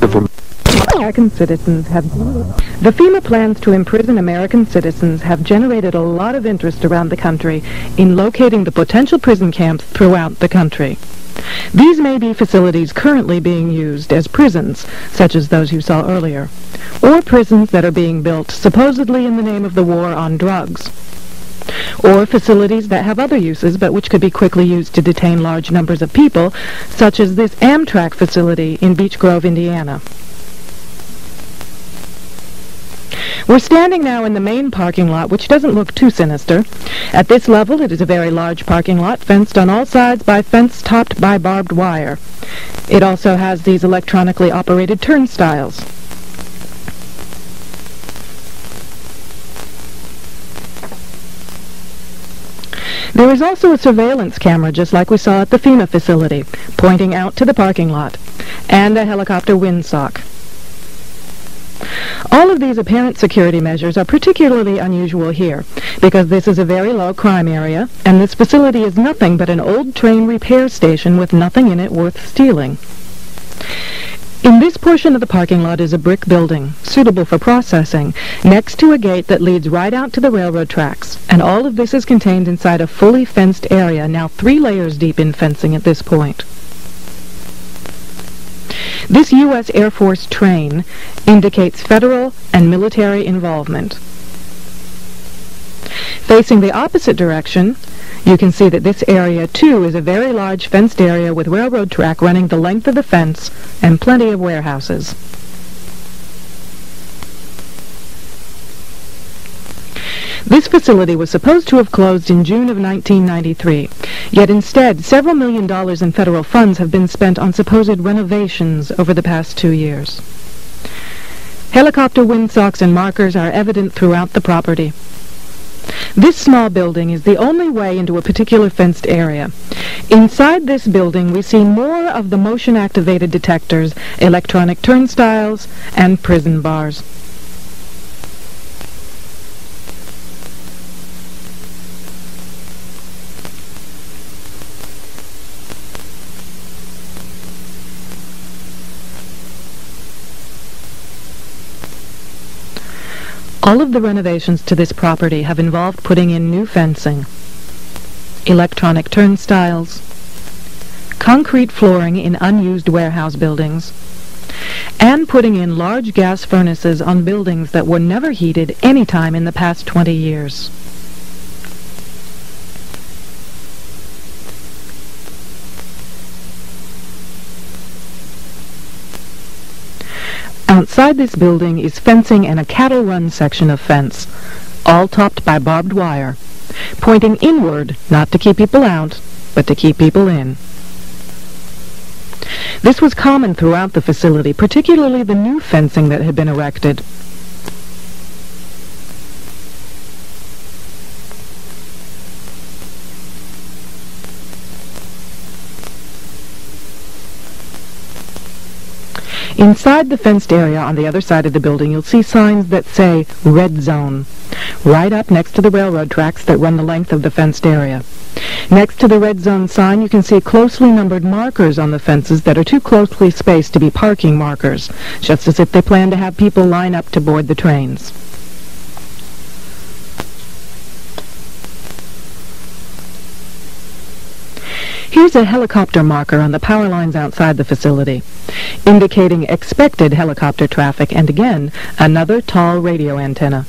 American citizens have... The FEMA plans to imprison American citizens have generated a lot of interest around the country in locating the potential prison camps throughout the country. These may be facilities currently being used as prisons, such as those you saw earlier, or prisons that are being built supposedly in the name of the war on drugs, or facilities that have other uses but which could be quickly used to detain large numbers of people, such as this Amtrak facility in Beech Grove, Indiana. We're standing now in the main parking lot, which doesn't look too sinister. At this level, it is a very large parking lot, fenced on all sides by fence topped by barbed wire. It also has these electronically operated turnstiles. There is also a surveillance camera, just like we saw at the FEMA facility, pointing out to the parking lot, and a helicopter windsock. All of these apparent security measures are particularly unusual here, because this is a very low crime area, and this facility is nothing but an old train repair station with nothing in it worth stealing. In this portion of the parking lot is a brick building, suitable for processing, next to a gate that leads right out to the railroad tracks, and all of this is contained inside a fully fenced area, now 3 layers deep in fencing at this point. This U.S. Air Force train indicates federal and military involvement. Facing the opposite direction, you can see that this area, too, is a very large fenced area with railroad track running the length of the fence and plenty of warehouses. This facility was supposed to have closed in June of 1993, yet instead several $million in federal funds have been spent on supposed renovations over the past 2 years. Helicopter windsocks and markers are evident throughout the property. This small building is the only way into a particular fenced area. Inside this building we see more of the motion-activated detectors, electronic turnstiles, and prison bars. All of the renovations to this property have involved putting in new fencing, electronic turnstiles, concrete flooring in unused warehouse buildings, and putting in large gas furnaces on buildings that were never heated any time in the past 20 years. Outside this building is fencing and a cattle run section of fence, all topped by barbed wire, pointing inward, not to keep people out, but to keep people in. This was common throughout the facility, particularly the new fencing that had been erected. Inside the fenced area on the other side of the building, you'll see signs that say Red Zone, right up next to the railroad tracks that run the length of the fenced area. Next to the Red Zone sign, you can see closely numbered markers on the fences that are too closely spaced to be parking markers, just as if they plan to have people line up to board the trains. Here's a helicopter marker on the power lines outside the facility, indicating expected helicopter traffic, and again, another tall radio antenna.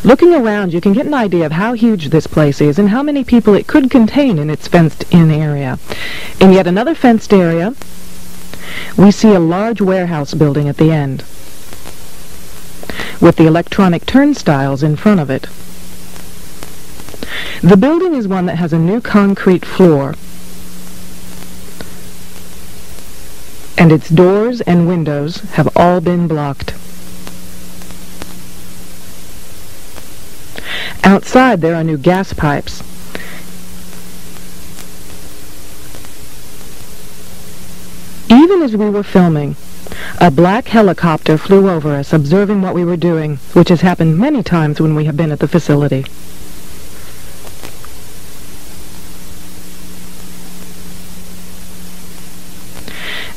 Looking around, you can get an idea of how huge this place is and how many people it could contain in its fenced-in area. In yet another fenced area, we see a large warehouse building at the end, with the electronic turnstiles in front of it. The building is one that has a new concrete floor, and its doors and windows have all been blocked. Outside there are new gas pipes. Even as we were filming, a black helicopter flew over us, observing what we were doing, which has happened many times when we have been at the facility.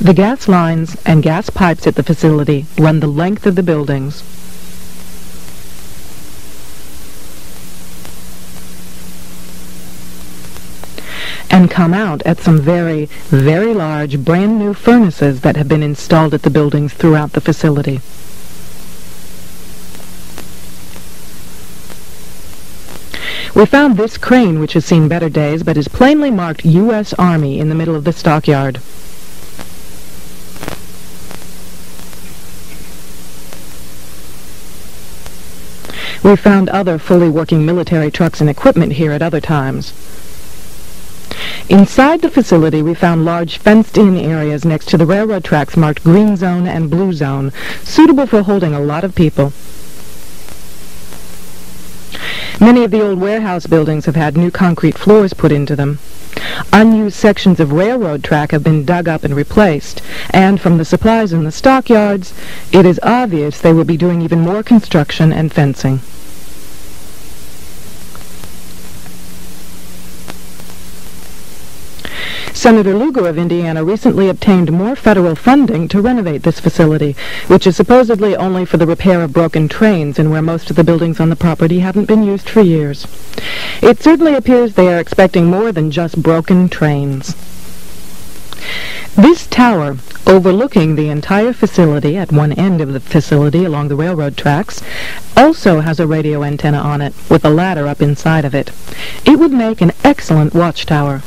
The gas lines and gas pipes at the facility run the length of the buildings. And come out at some very, very large brand new furnaces that have been installed at the buildings throughout the facility. We found this crane, which has seen better days, but is plainly marked U.S. Army in the middle of the stockyard. We found other fully working military trucks and equipment here at other times. Inside the facility, we found large fenced-in areas next to the railroad tracks marked Green Zone and Blue Zone, suitable for holding a lot of people. Many of the old warehouse buildings have had new concrete floors put into them. Unused sections of railroad track have been dug up and replaced, and from the supplies in the stockyards, it is obvious they will be doing even more construction and fencing. Senator Lugar of Indiana recently obtained more federal funding to renovate this facility, which is supposedly only for the repair of broken trains and where most of the buildings on the property haven't been used for years. It certainly appears they are expecting more than just broken trains. This tower, overlooking the entire facility at one end of the facility along the railroad tracks, also has a radio antenna on it with a ladder up inside of it. It would make an excellent watchtower.